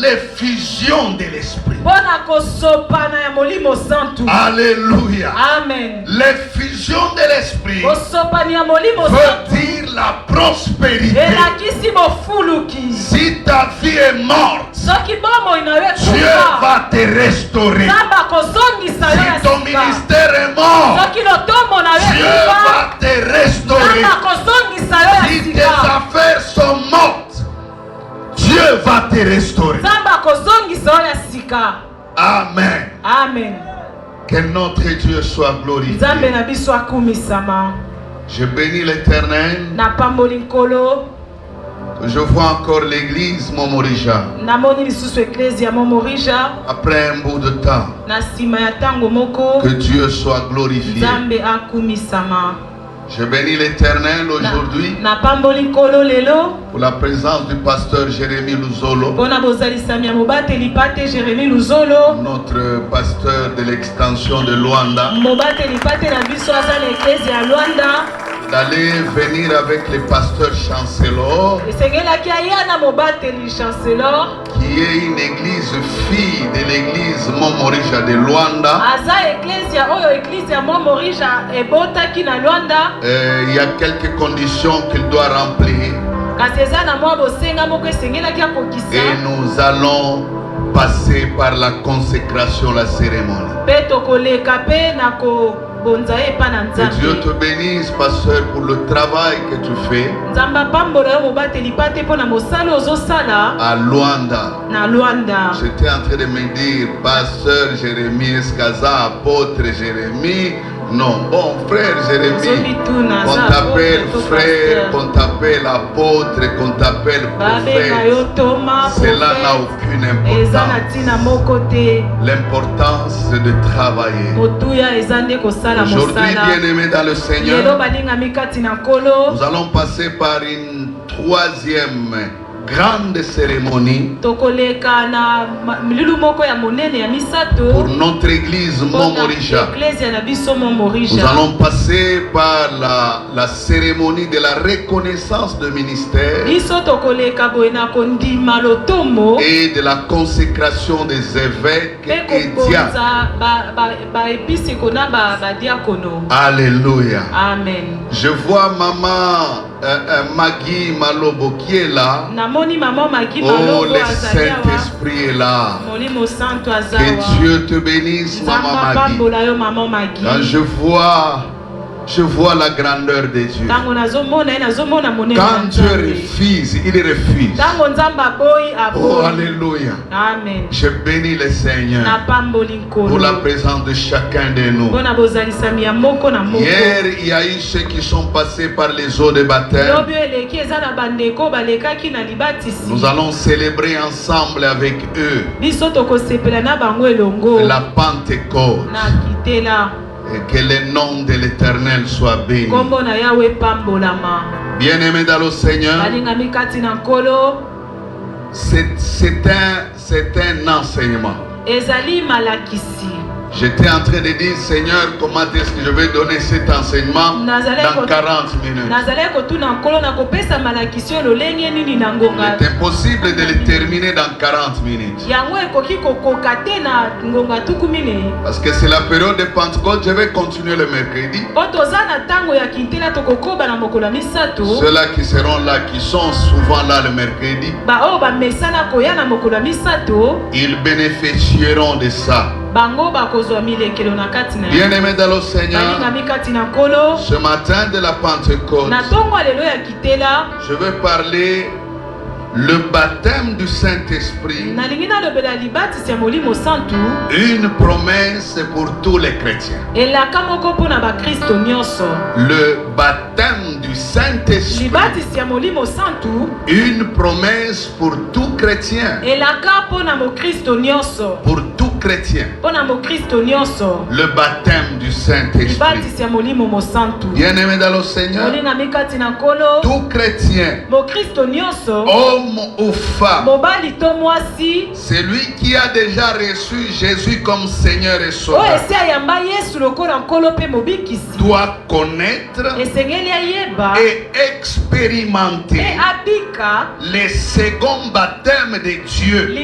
l'effusion de l'esprit. Alléluia. Amen. L'effusion de l'esprit veut dire la prospérité. Si ta vie est morte, Dieu va te restaurer. Si ton ministère est mort, Dieu va te restaurer. Si tes affaires sont mortes, Dieu va te restaurer. Amen. Amen. Que notre Dieu soit glorifié. Je bénis l'Éternel. Je vois encore l'église Momorija. Après un bout de temps, que Dieu soit glorifié. Je bénis l'Éternel aujourd'hui pour la présence du pasteur Jérémie Luzolo, notre pasteur de l'extension de Luanda, d'aller venir avec le pasteur Chancellor, qui est une église fille de l'église Momorija de Luanda. Il y a quelques conditions qu'il doit remplir. Et nous allons passer par la consécration, la cérémonie. Que Dieu te bénisse, pasteur, pour le travail que tu fais à Luanda. J'étais en train de me dire, pasteur Jérémie Eskaza, apôtre Jérémie. Non, bon frère Jérémie, qu'on t'appelle frère, qu'on t'appelle apôtre, qu'on t'appelle prophète, cela n'a aucune importance. L'importance c'est de travailler. Aujourd'hui, bien-aimés dans le Seigneur, nous allons passer par une troisième grande cérémonie pour notre église Momorija. Nous allons passer par la cérémonie de la reconnaissance de ministère et de la consécration des évêques et diacres. Alléluia. Amen. Je vois maman Maggie Malobo qui est là. Oh, le Saint-Esprit est là. Que Dieu te bénisse, maman Maggie. Quand je vois la grandeur de Dieu. Quand Dieu refuse, il refuse. Oh, alléluia. Amen. Je bénis le Seigneur pour la présence de chacun de nous. Hier, il y a eu ceux qui sont passés par les eaux de baptême. Nous allons célébrer ensemble avec eux la Pentecôte. Et que le nom de l'Éternel soit béni. Bien-aimés dans le Seigneur, c'est un enseignement. J'étais en train de dire, Seigneur, comment est-ce que je vais donner cet enseignement dans 40 minutes? C'est impossible de le terminer dans 40 minutes. Parce que c'est la période de Pentecôte, je vais continuer le mercredi. Ceux-là qui seront là, qui sont souvent là le mercredi, ils bénéficieront de ça. Bien-aimés dans le Seigneur, ce matin de la Pentecôte, je vais parler le baptême du Saint-Esprit, une promesse pour tous les chrétiens. Le baptême du Saint-Esprit, une promesse pour tout chrétien. Pour tout chrétien, le baptême du Saint-Esprit. Bien-aimé dans le Seigneur, tout chrétien, homme ou femme, celui qui a déjà reçu Jésus comme Seigneur et Sauveur, doit connaître et expérimenter les seconds baptêmes de Dieu.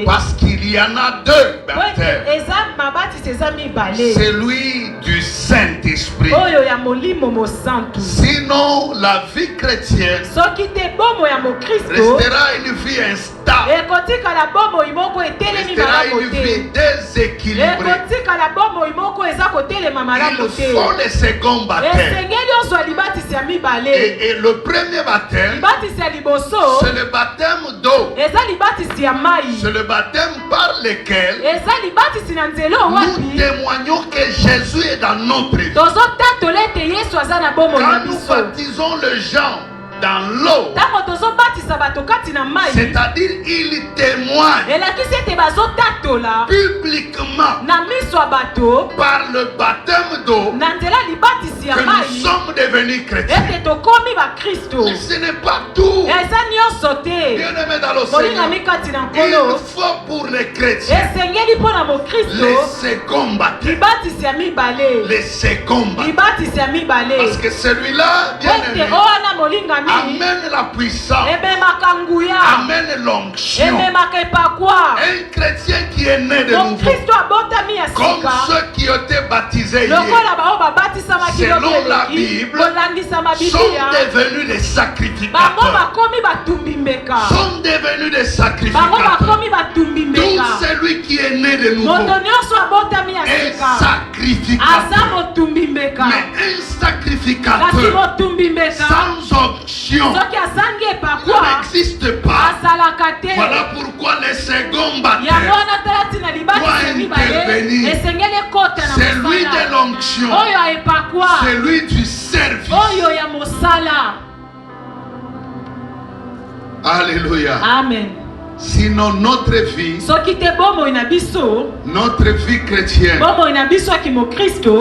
Parce qu'il y en a deux baptêmes. Celui du Saint-Esprit. Sinon, la vie chrétienne restera une vie instable. Restera une vie déséquilibrée. Il faut les seconds baptêmes. Et le premier baptême, c'est le baptême d'eau. C'est le baptême par lequel nous témoignons que Jésus est dans notre vie. Quand nous baptisons les gens dans l'eau, c'est-à-dire il témoigne publiquement par le baptême d'eau que nous sommes devenus chrétiens. Mais ce n'est pas tout. Bien-aimé dans le Seigneur, il faut pour les chrétiens les seconds baptêmes. Les seconds baptêmes. Parce que celui-là, bien-aimé, amène la puissance, amène l'onction. Un chrétien qui est né de nouveau, comme ceux qui ont été baptisés hier, selon la Bible, sont devenus des sacrificateurs. Sont devenus des sacrificateurs. Tout celui qui est né de nouveau est sacrificateur. Mais un sacrificateur sans onction n'existe pas. Voilà pourquoi les seconds baptêmes doivent intervenir. Celui de l'onction, celui du service. Alléluia. Amen. Sinon notre vie chrétienne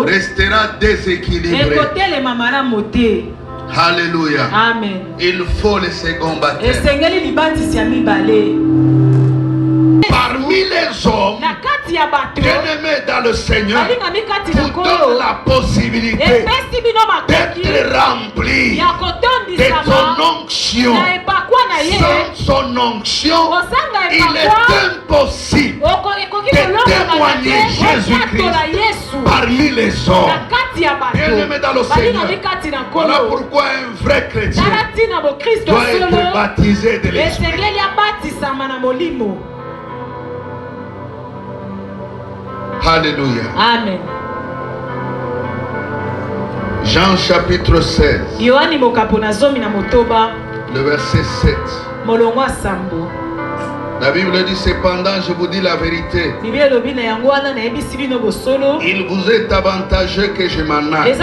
restera déséquilibrée. Alléluia. Amen. Il faut le second baptême. Parmi les hommes bien-aimés dans le Seigneur, vous donne la possibilité d'être rempli de ton onction. Sans son onction, il est impossible de témoigner Jésus-Christ parmi les hommes. Bien-aimés dans le Seigneur, voilà pourquoi un vrai chrétien doit être baptisé de l'Esprit. Alléluia. Amen. Jean chapitre 16. Le verset 7. La Bible dit cependant, je vous dis la vérité. Il vous est avantageux que je m'en aille.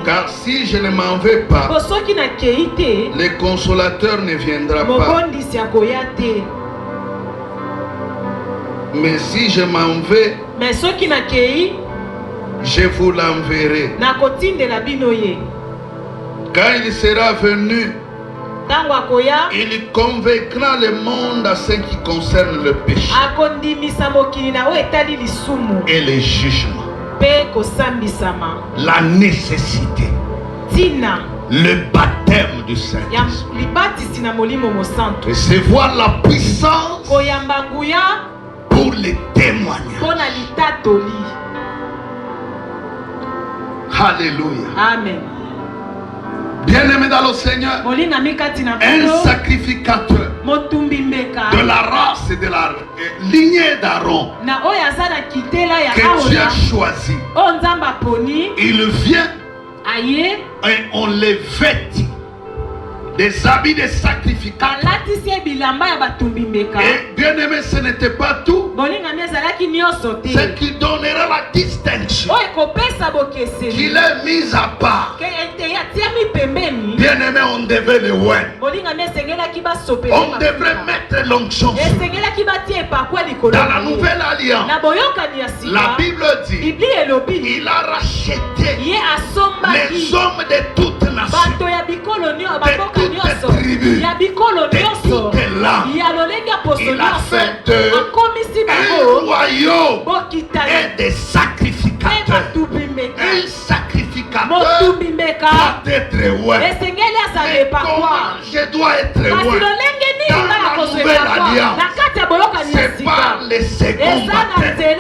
Car si je ne m'en vais pas, le consolateur ne viendra pas. Mais si je m'en vais, je vous l'enverrai. Quand il sera venu, il convaincra le monde à ce qui concerne le péché et le jugement, la nécessité, le baptême du Saint-Esprit, recevoir la puissance pour les témoignages. Alléluia. Amen. Bien-aimé dans le Seigneur, un sacrificateur de la race et de la lignée d'Aaron que Dieu a choisi, il vient et on les vêtit des habits de sacrificateurs. Et bien aimé, ce n'était pas tout. Ce qui donnera la distinction, qu'il est mis à part. Bien aimé, on devait le voir. On devrait mettre l'onction dans la nouvelle alliance. La Bible dit, il a racheté les hommes de toutes nations, de toutes tribus, de toutes langues. Il a fait un royaume et des sacrificateurs. Un sacrificateur doit être loin. Mais comment je dois être loin? Dans la nouvelle alliance, c'est par les seconds baptêmes.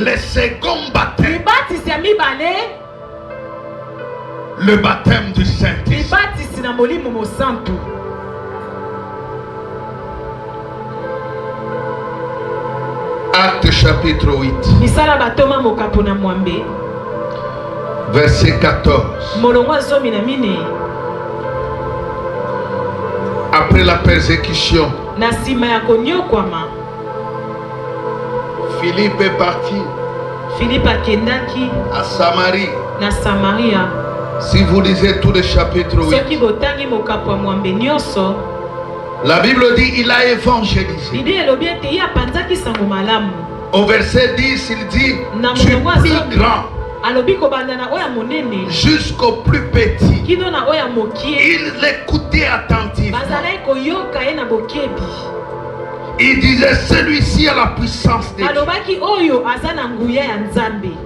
Les seconds baptêmes. Le baptême du Saint-Esprit. Acte chapitre 8. Verset 14. Après la persécution, Philippe est parti à Samarie. Si vous lisez tout le chapitre 8, la Bible dit il a évangélisé. Au verset 10, il dit du plus grand jusqu'au plus petit. Il l'écoutait attentivement. Il disait celui-ci a la puissance de Dieu.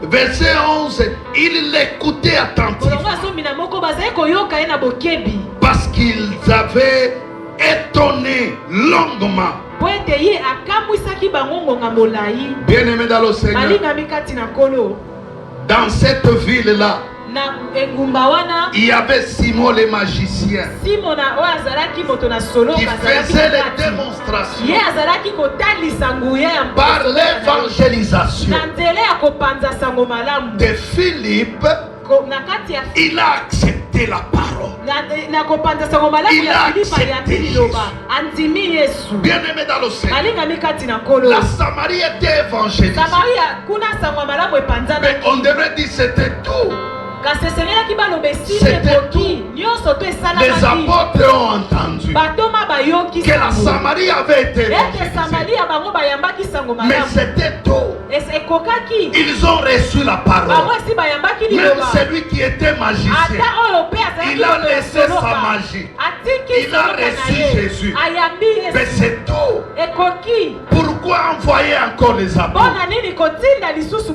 Verset 11, il l'écoutait attentivement parce qu'ils avaient étonné longuement. Bien-aimé dans le Seigneur, dans cette ville-là, il y avait Simon le magicien qui faisait les démonstrations par l'évangélisation de Philippe. Il a accepté la parole. Il a accepté Jésus. Bien-aimé dans le Seigneur, la Samarie était évangélisée. Mais on devrait dire c'était tout. C'était tout. Les apôtres ont entendu que la Samarie avait été évangélisée. Mais c'était tout. Ils ont reçu la parole. Même celui qui était magicien, il a laissé sa magie. Il a reçu Jésus. Mais c'est tout. Pourquoi envoyer encore les apôtres?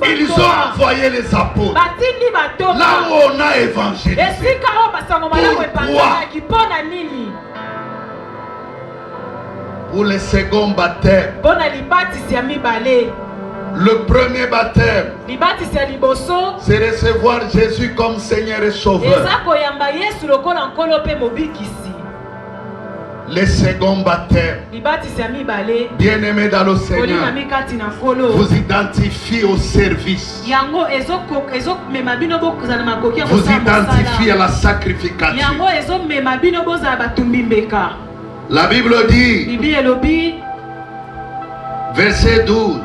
Ils ont envoyé les apôtres là où on a évangélisé. Pourquoi? Pour le second baptême. Le premier baptême, c'est recevoir Jésus comme Seigneur et Sauveur. Le second baptême, bien-aimé dans le Seigneur, vous identifie au service. Vous identifie à la sacrification. La Bible dit, verset 12,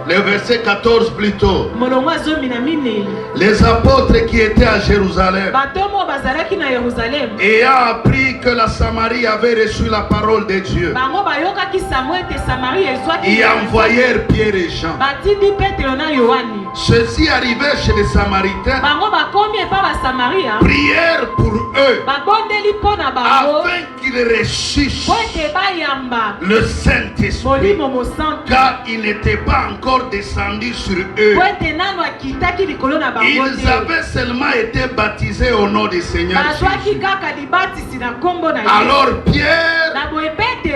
le verset 14 plutôt, les apôtres qui étaient à Jérusalem et a appris que la Samarie avait reçu la parole de Dieu, ils envoyèrent Pierre et Jean. Ceux-ci arrivaient chez les Samaritains, prièrent pour eux afin qu'ils reçussent le Saint-Esprit, car il n'était pas encore descendu sur eux. Ils avaient seulement été baptisés au nom du Seigneur Jésus. Alors Pierre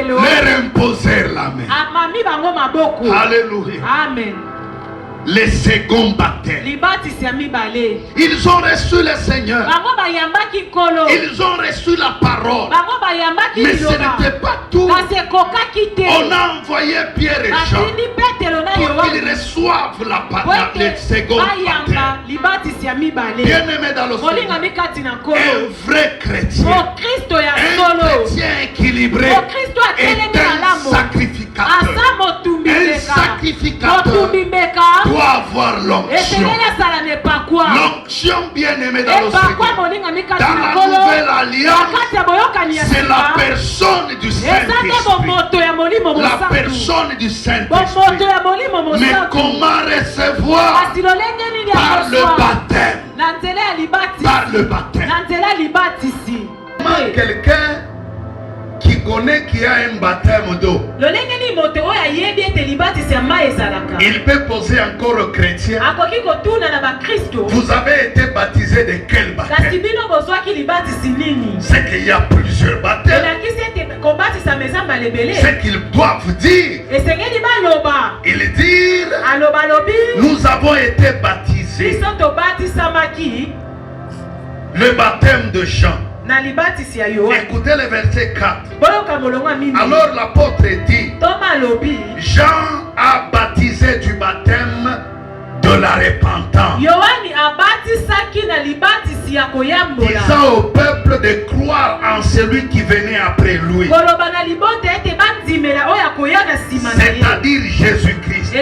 leur imposèrent la main. Alléluia. Amen. Le second baptême. Ils ont reçu le Seigneur. Ils ont reçu la parole. Mais ce n'était pas tout. On a envoyé Pierre et Jean pour qu'ils reçoivent la parole, le second baptême. Bien-aimé dans le Seigneur, un vrai chrétien, un chrétien équilibré est un sacrificateur. Un sacrificateur doit avoir l'onction. L'onction, bien-aimé dans le Seigneur, dans la nouvelle alliance, c'est la personne du Saint-Esprit. La personne du Saint-Esprit. Mais comment recevoir? Par le baptême. Par le baptême. Comment quelqu'un qui connaît qui a un baptême d'eau, il peut poser encore au chrétien: vous avez été baptisé de quel baptême? C'est qu'il y a plusieurs baptêmes. C'est qu'ils doivent dire. Ils disent: nous avons été baptisés. Le baptême de Jean. Écoutez le verset 4. Alors l'apôtre dit: Jean a baptisé du baptême de la repentance, disant au peuple de croire en celui qui venait après lui, c'est-à-dire Jésus-Christ.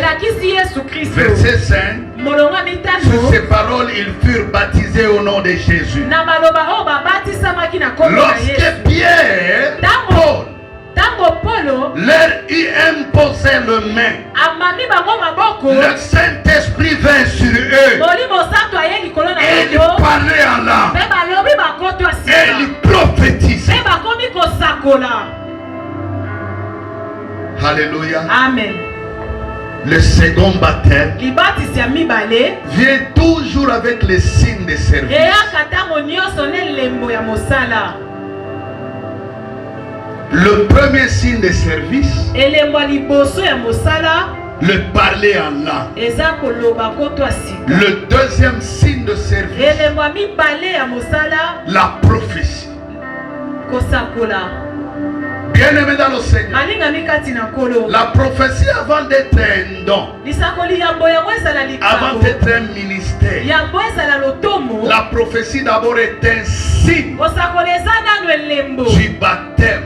Verset 5. Sur ces paroles, ils furent baptisés au nom de Jésus. Lorsque Pierre, Paul, leur y imposait le main, le Saint-Esprit vint sur eux et ils parlaient en langue et ils prophétisaient. Alléluia. Amen. Le second baptême vient toujours avec les signes de service. Le premier signe de service, le parler en langue. Le deuxième signe de service, la prophétie. Bien-aimé dans le Seigneur, la prophétie avant d'être un don, avant d'être un ministère, la prophétie d'abord est un signe du baptême.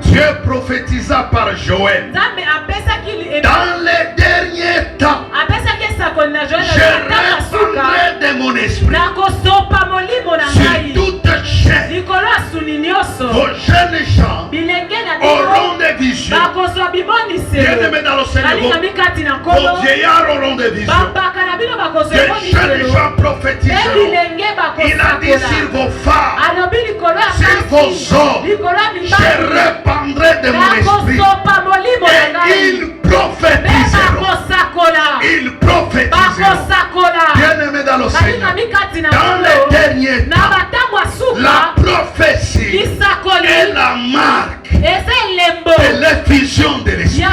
Dieu prophétisa par Joël: dans les derniers temps, je répandrai de mon esprit sur toute chair. Vos jeunes gens auront des visions. Bien-aimés dans le Seigneur, vos vieillards auront des visions. Les jeunes gens prophétiseront. Il a dit: sur vos femmes, sur vos hommes, je répandrai de mon esprit. Et ils prophétiseront. Ils prophétiseront. Bien-aimés dans le Seigneur, dans les derniers temps, la prophétie est la marque de l'effusion de l'esprit.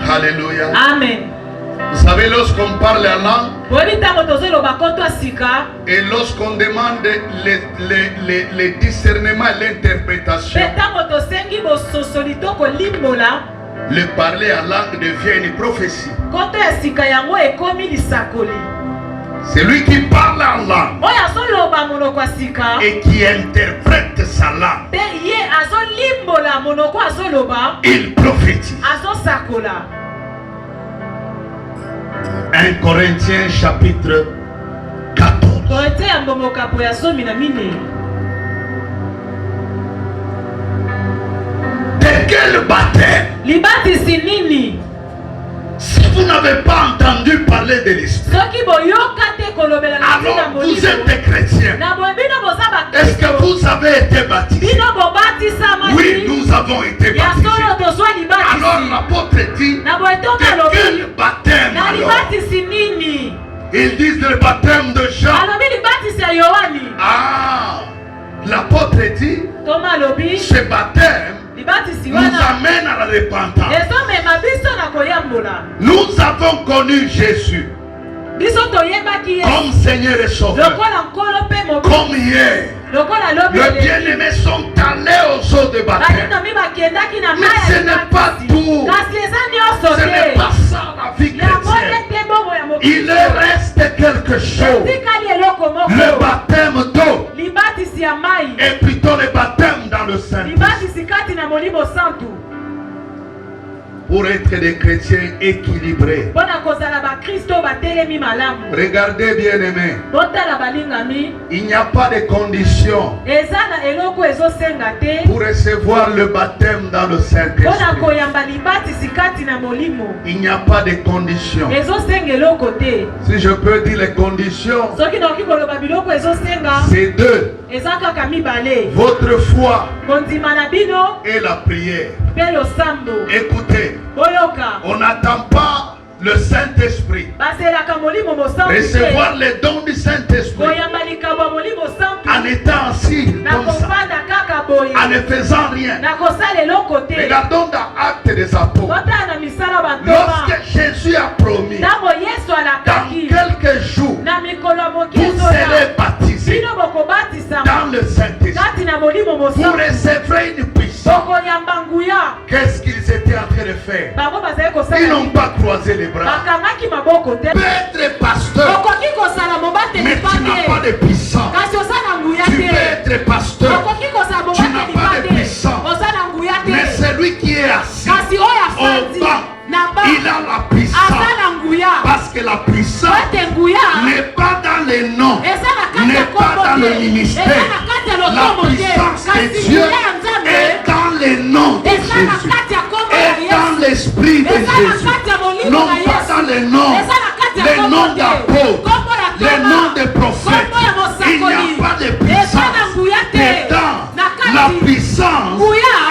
Alléluia. Amen. Vous savez, lorsqu'on parle en langue et lorsqu'on demande le discernement et l'interprétation, le parler en langue devient une prophétie. C'est lui qui parle en langue et qui interprète sa langue. Il prophétise. 1 Corinthiens chapitre 14. De quel baptême? Si vous n'avez pas entendu parler de l'Esprit, alors vous êtes chrétien. Est-ce que vous avez été baptisé? Oui, nous avons été baptisés. Alors l'apôtre dit: de quel baptême alors? Ils disent le baptême de Jean. Ah, l'apôtre dit: ce baptême nous amène à la repentance. Nous avons connu Jésus comme Seigneur et Sauveur. Comme hier, les bien-aimés sont allés aux eaux de baptême. Mais ce n'est pas tout. Ce n'est pas ça la vie chrétienne. Il reste quelque chose. Le baptême d'eau et plutôt le baptême dans le Saint-Esprit. Pour être des chrétiens équilibrés. Regardez bien aimé. Il n'y a pas de conditions pour recevoir le baptême dans le Saint-Esprit. Il n'y a pas de conditions. Si je peux dire les conditions, c'est deux. Votre foi et la prière. Écoutez, on n'attend pas le Saint-Esprit. Recevoir les dons du Saint-Esprit en étant assis comme ça, en ne faisant rien. Regardons dans Actes des Apôtres. Lorsque Jésus a promis, dans quelques jours, vous serez baptisés dans le Saint-Esprit. Vous recevrez une puissance. Qu'est-ce qu'ils étaient en train de faire? Ils n'ont pas croisé les bras. Tu peux être pasteur, mais tu n'as pas de puissance. Tu peux être pasteur, tu n'as pas de puissance. Mais celui qui est assis au banc, il a la puissance. Parce que la puissance n'est pas dans les noms, n'est pas dans le ministère. La puissance de Dieu est dans les noms de Jésus, est dans l'esprit de Jésus. Non pas dans les noms d'apôtres, les noms de prophètes. Il n'y a pas de puissance dedans. La puissance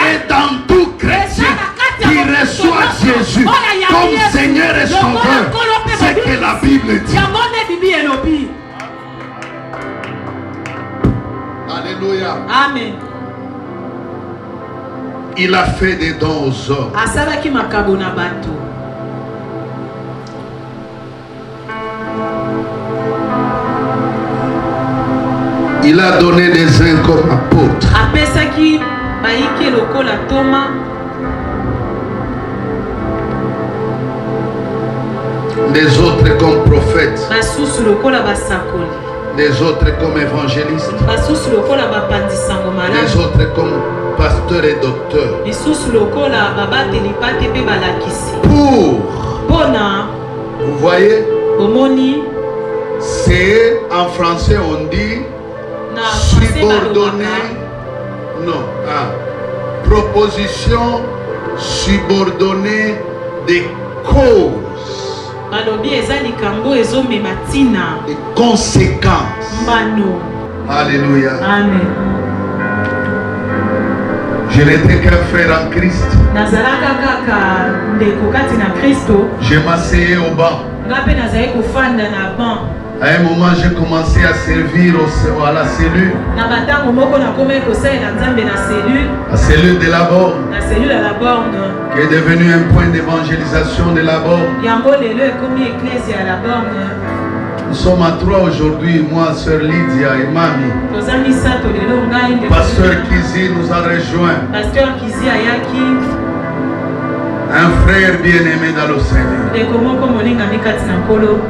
est dans tout chrétien qui reçoit Jésus comme Seigneur et Sauveur. C'est que la Bible dit. Alléluia. Amen. Il a fait des dons aux hommes. Il a donné des uns comme apôtres. Des autres comme prophètes. Des autres comme évangélistes. Des autres comme pasteurs et docteurs. Vous voyez, c'est en français on dit subordonné. Non, proposition subordonnée des causes. Des conséquences. Alléluia. Amen. Je n'étais qu'un frère en Christ. Je m'asseyais au banc. À un moment, j'ai commencé à servir à la cellule. La cellule de la borne. Qui est devenue un point d'évangélisation de la borne. Nous sommes à 3 aujourd'hui, moi, Sœur Lydia et Mami. Pasteur Kizi nous a rejoint. Un frère bien-aimé dans le Seigneur.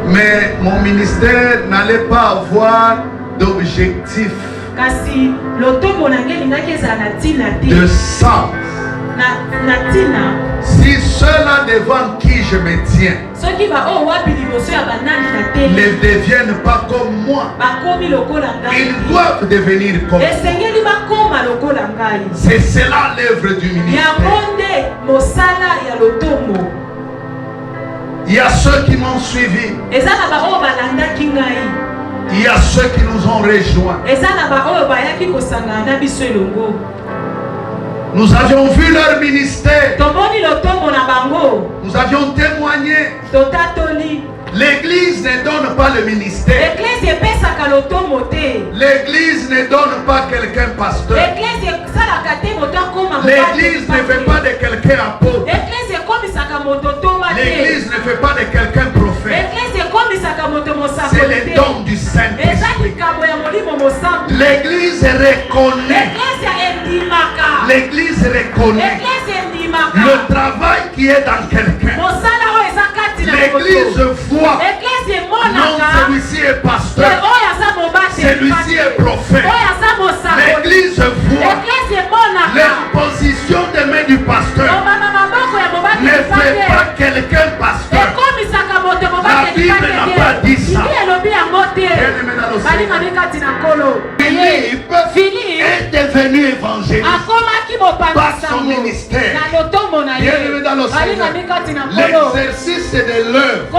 Mais mon ministère n'allait pas avoir d'objectif, de sens. Si ceux-là devant qui je me tiens ne deviennent pas comme moi, ils doivent devenir comme moi. C'est cela l'œuvre du ministère. Il y a ceux qui m'ont suivi. Il y a ceux qui nous ont rejoints. Nous avions vu leur ministère. Nous avions témoigné. L'église ne donne pas le ministère. L'église ne donne pas quelqu'un pasteur. L'église ne fait pas de quelqu'un apôtre. L'église ne fait pas de quelqu'un prophète. C'est le don du Saint-Esprit. L'église reconnaît. L'église reconnaît le travail qui est dans quelqu'un. L'église voit. Non, celui-ci est pasteur. Celui-ci est prophète. L'église voit. L'imposition des mains du pasteur ne fait pas quelqu'un pasteur. La Bible n'a pas dit ça. Philippe est devenu évangéliste par son ministère. Bien-aimé dans le Seigneur, l'exercice de l'œuvre va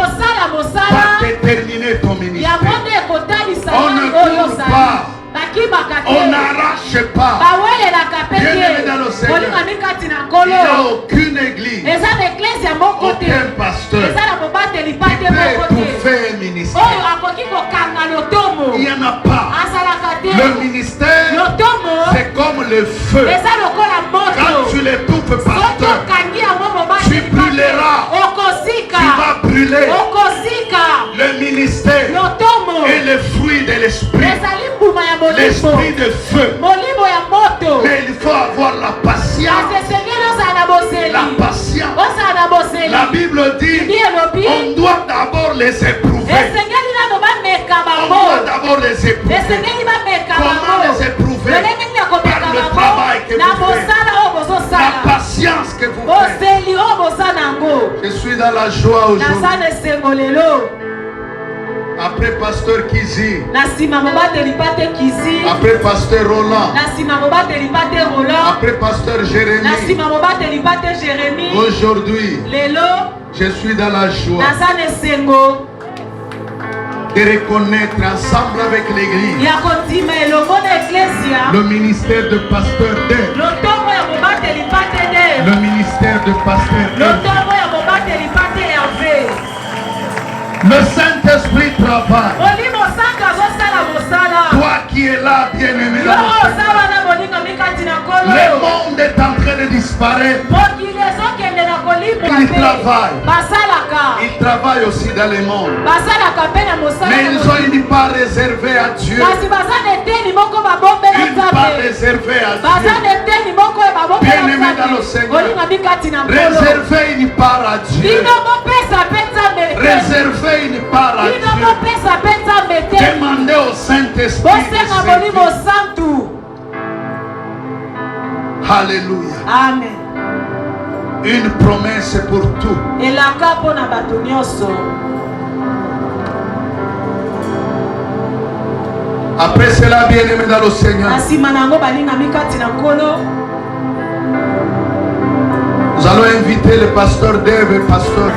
déterminer ton ministère. On ne court pas. On n'arrache pas. Bien-aimé dans le Seigneur, il n'y a aucune église, aucun pasteur qui peut étouffer un ministère. Il n'y en a pas. Le ministère, c'est comme le feu. Quand tu l'étouffes, pasteur, tu brûleras. Tu vas brûler. Le ministère est le fruit de l'esprit. L'esprit de feu. Mais il faut avoir la patience. La patience. La Bible dit on doit d'abord les éprouver. On doit d'abord les éprouver. Comment les éprouver? Par le travail que vous faites. La patience que vous faites. Je suis dans la joie aujourd'hui. Après pasteur Kizi, après pasteur Roland, après pasteur Jérémie, aujourd'hui, je suis dans la joie de reconnaître ensemble avec l'église le ministère de pasteur Dave, le ministère de pasteur Hervé. Le Saint-Esprit travaille. Toi qui es là, bien-aimé, le monde est en train de disparaître. Il travaille. Il travaille aussi dans le monde. Mais ils ont une part réservée à Dieu. Une part réservée à Dieu. Bien-aimé dans le Seigneur, réservez une part à Dieu. Réservez une part à Dieu. Demandez au Saint-Esprit. Alléluia. Amen. Une promesse pour tout. Après cela, bien-aimé dans le Seigneur, nous allons inviter le pasteur Dave et le pasteur.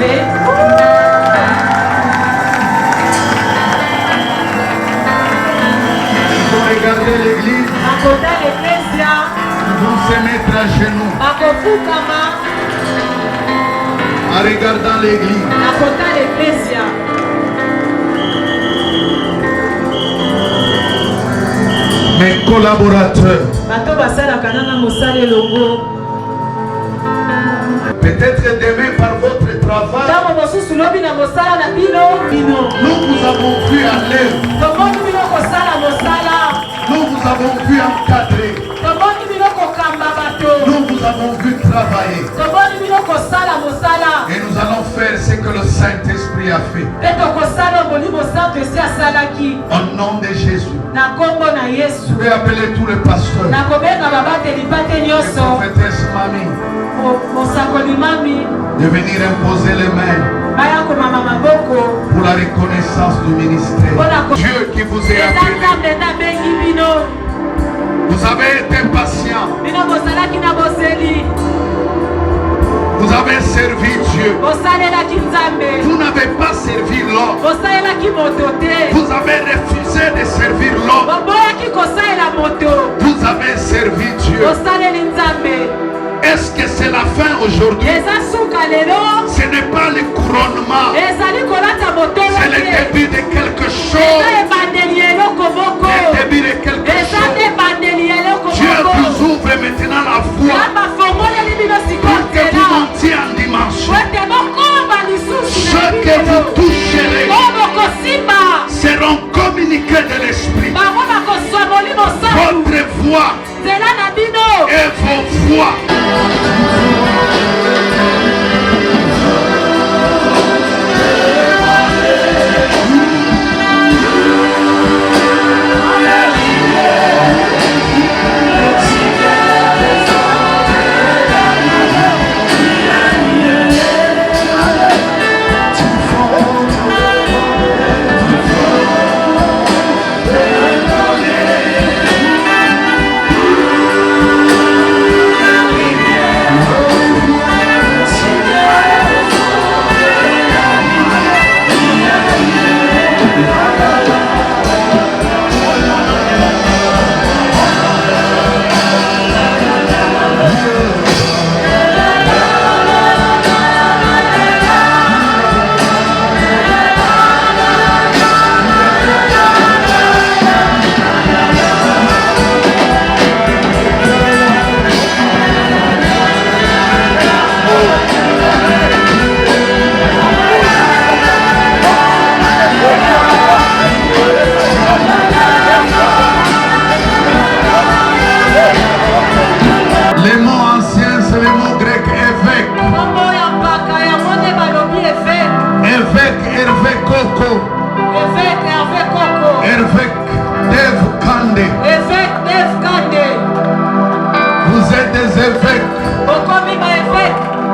Ils vont regarder l'église. Ils vont se mettre à genoux en regardant l'église. Mes collaborateurs, peut-être demain par votre travail, nous vous avons vu à l'œuvre. Nous vous avons vu encadrer. Nous vous avons vu travailler. Et nous allons faire ce que le Saint-Esprit a fait. Au nom de Jésus. Je vais appeler tous les pasteurs. Et prophétesse Mamie. De venir imposer les mains pour la reconnaissance du ministère. Dieu qui vous a appelé. Vous avez été patient. Vous avez servi Dieu. Vous n'avez pas servi l'homme. Vous avez refusé de servir l'homme. Vous avez servi Dieu. C'est le début de quelque chose. Le début de quelque chose. Dieu vous ouvre maintenant la voie pour que vous montiez en dimension. Ce que vous toucherez seront communiqués de l'esprit. Votre voix et vos voix.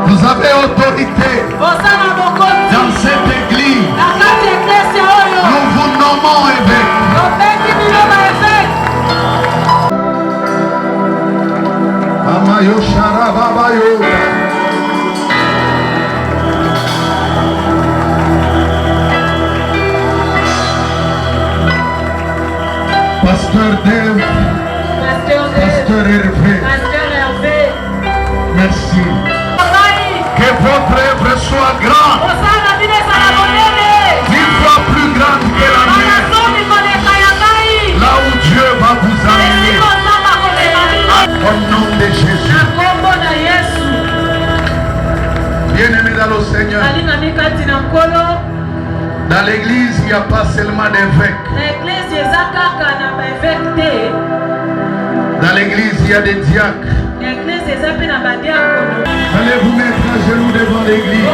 Vous avez autorité dans cette église. Nous vous nommons évêque. Amayo Sharababayo. Pasteur Dave. Pasteur Hervé. Merci. Que votre œuvre soit grande, 10 fois plus grande que la mienne. Là où Dieu va vous amener. Au nom de Jésus. Bien-aimés dans le Seigneur. Dans l'église, il n'y a pas seulement d'évêques. Dans l'église, il y a des diacres. Allez vous mettre à genoux devant l'église.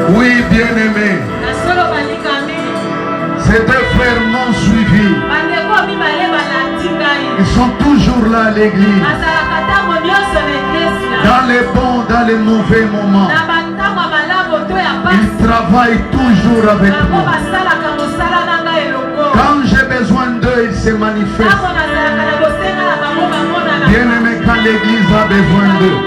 Oui, bien-aimés. Ces deux frères m'ont suivi. Ils sont toujours là à l'église. Dans les bons, dans les mauvais moments. Ils travaillent toujours avec moi. Quand j'ai besoin d'eux, ils se manifestent. Bien-aimés, quand l'église a besoin d'eux.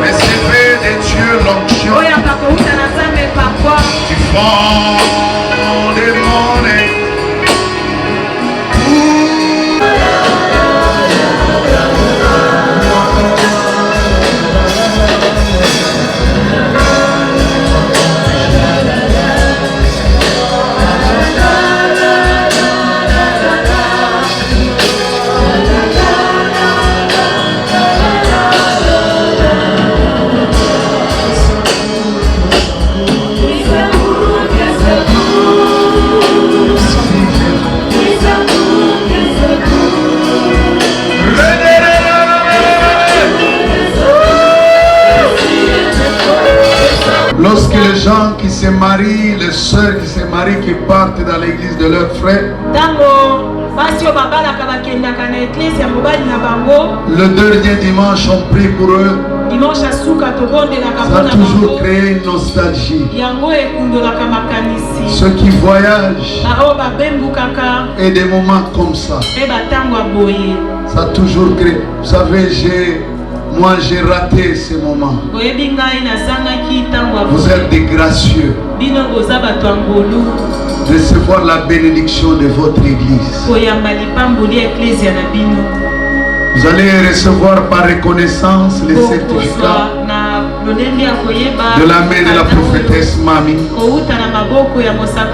Recevez de Dieu l'onction qui font des monnaies. Lorsque les gens qui se marient, les sœurs qui se marient, qui partent dans l'église de leurs frères, le dernier dimanche, on prie pour eux. Ça a toujours créé une nostalgie. Ceux qui voyagent et des moments comme ça, ça a toujours créé. Vous savez, Moi j'ai raté ce moment. Vous êtes des gracieux. Recevoir la bénédiction de votre église. Vous allez recevoir par reconnaissance les certificats de la main de la prophétesse Mami.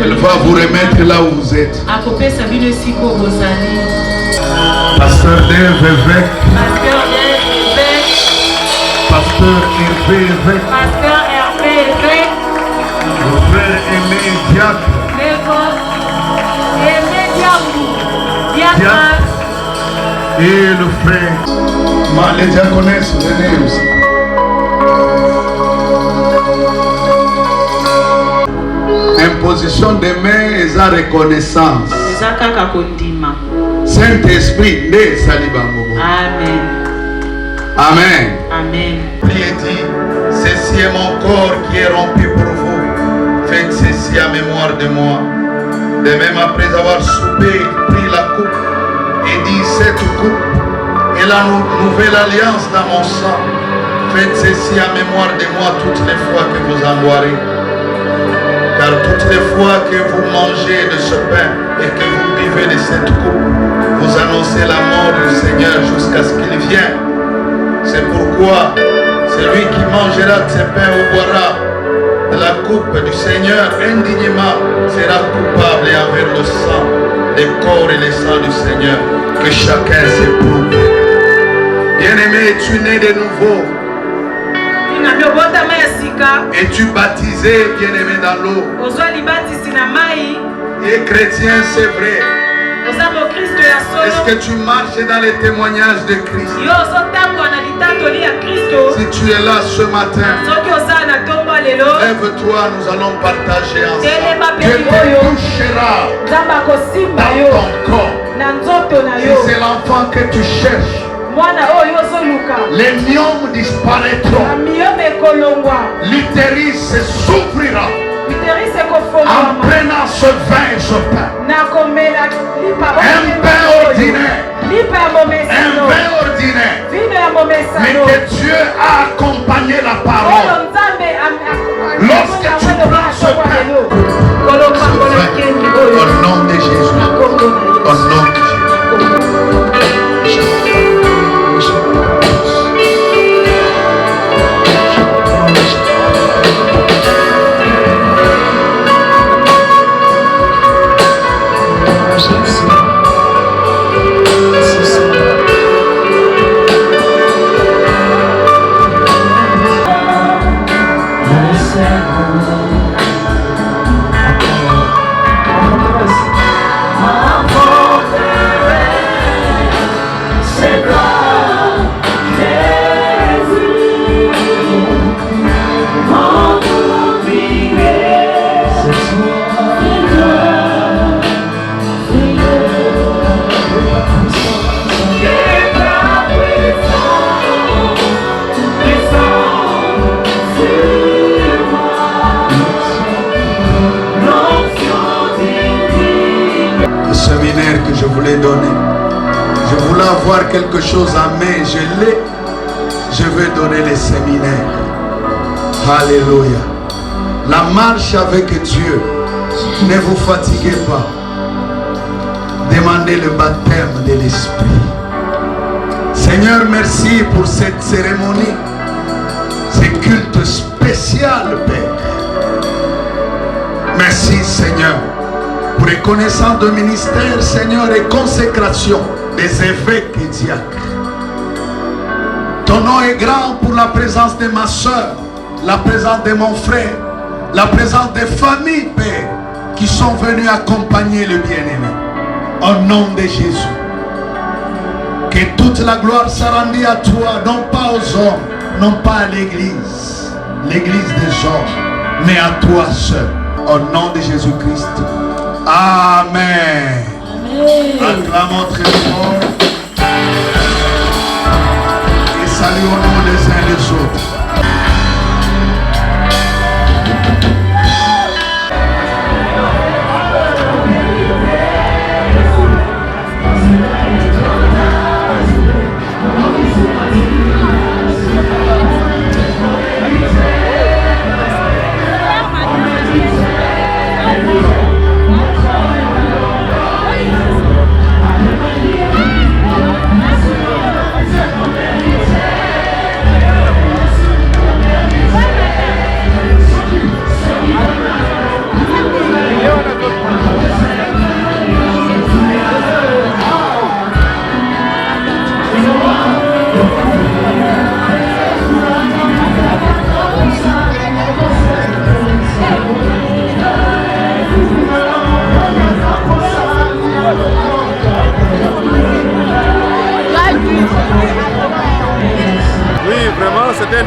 Elle va vous remettre là où vous êtes. Pasteur Dave évêque. Pasteur Hervé évêque. Le frère Aimé Diacre. Et le frère. Les diaconesses, venez aussi. Imposition de main et sa reconnaissance. Saint-Esprit, ne salibamobo. Amen. Amen. Amen. Priez dit, ceci est mon corps qui est rompu pour vous. Faites ceci à mémoire de moi. De même après avoir soupé, il prit la coupe et dit, cette coupe est la nouvelle alliance dans mon sang. Faites ceci à mémoire de moi toutes les fois que vous en boirez. Car toutes les fois que vous mangez de ce pain et que vous buvez de cette coupe, vous annoncez la mort du Seigneur jusqu'à ce qu'il vienne. C'est pourquoi celui qui mangera de ce pain ou boira de la coupe du Seigneur indignement sera coupable envers le sang, le corps et le sang du Seigneur. Que chacun s'éprouve. Bien-aimé, es-tu né de nouveau? Es-tu baptisé, bien-aimé, dans l'eau? Et chrétien, c'est vrai. Est-ce que tu marches dans les témoignages de Christ? Si tu es là ce matin, lève-toi, nous allons partager ensemble. Dieu te touchera dans ton corps. Si c'est l'enfant que tu cherches, les myomes disparaîtront. L'utérus s'ouvrira. En prenant ce vin et ce pain. Un pain ordinaire. Un vin ordinaire. Mais que Dieu a accompagné la parole. Lorsque tu prends ce pain, au nom de Jésus. Au nom de Jésus. Je voulais donner. Je voulais avoir quelque chose à main. Je l'ai. Je vais donner les séminaires. Alléluia. La marche avec Dieu. Ne vous fatiguez pas. Demandez le baptême de l'Esprit. Seigneur, merci pour cette cérémonie. Ce culte spécial, Père. Merci, Seigneur. Pour reconnaissance de ministère, Seigneur, et consécration des évêques et diacres. Ton nom est grand pour la présence de ma soeur, la présence de mon frère, la présence des familles, Père, qui sont venues accompagner le bien-aimé. Au nom de Jésus. Que toute la gloire soit rendue à toi, non pas aux hommes, non pas à l'église, l'église des hommes, mais à toi seul. Au nom de Jésus-Christ. Amen. Acclamons très fort. Et saluons-nous les uns les autres.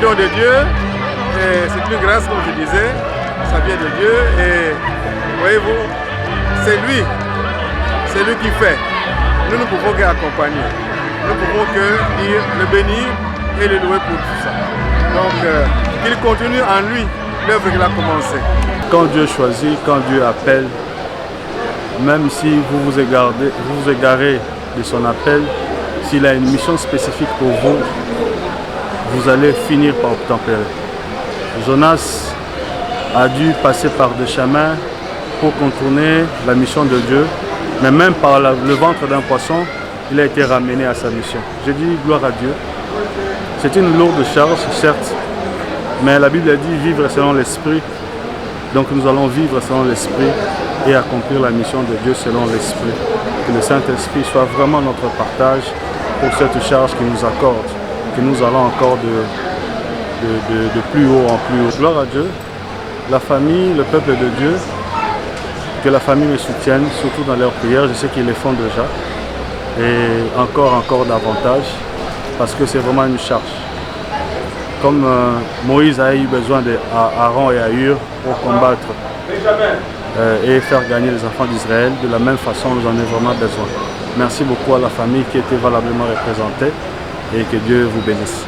don de Dieu, c'est une grâce, comme je disais, ça vient de Dieu et voyez-vous, c'est lui qui fait. Nous ne pouvons qu'accompagner, nous ne pouvons que dire, le bénir et le louer pour tout ça. Donc, qu'il continue en lui l'œuvre qu'il a commencé. Quand Dieu choisit, quand Dieu appelle, même si vous vous égarez de son appel, s'il a une mission spécifique pour vous, vous allez finir par obtempérer. Jonas a dû passer par des chemins pour contourner la mission de Dieu, mais même par le ventre d'un poisson, il a été ramené à sa mission. Je dis gloire à Dieu. C'est une lourde charge, certes, mais la Bible a dit vivre selon l'esprit. Donc nous allons vivre selon l'esprit et accomplir la mission de Dieu selon l'esprit. Que le Saint-Esprit soit vraiment notre partage pour cette charge qu'il nous accorde, que nous allons encore de plus haut en plus haut. Gloire à Dieu, la famille, le peuple de Dieu, que la famille les soutienne, surtout dans leurs prières. Je sais qu'ils les font déjà. Et encore davantage, parce que c'est vraiment une charge. Comme Moïse a eu besoin d'Aaron et Ahur pour combattre et faire gagner les enfants d'Israël, de la même façon, nous en avons vraiment besoin. Merci beaucoup à la famille qui était valablement représentée et que Dieu vous bénisse.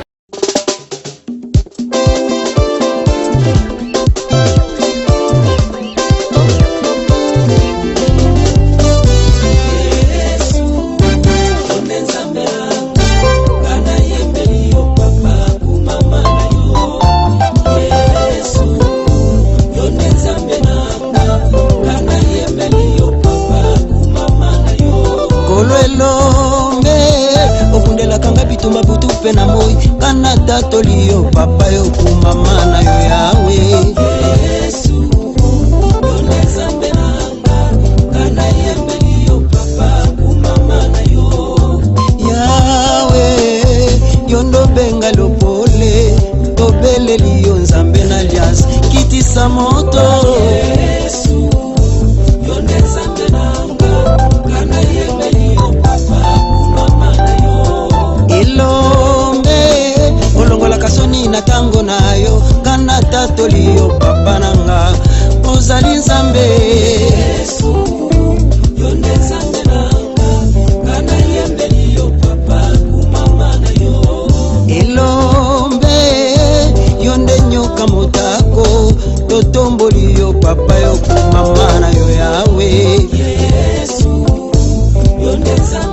Tolio papa yo kumama na yo yawe Yesu yoneza mbelanga kana yembeli yo papa kumama na yo yawe yondo benga lopole tobele liyo nzambe na lias kitisa moto Yesu yoneza mbelanga kana yembeli yo papa kumama na yo kasoni na tango nayo kana tatolio papa nanga ozali nzambe Yesu yoneza nanga kana yembeli yo papa kumama na yo elombe yonde nyoka motako totomboli yo papa yo kumama na yo yawe Yesu yoneza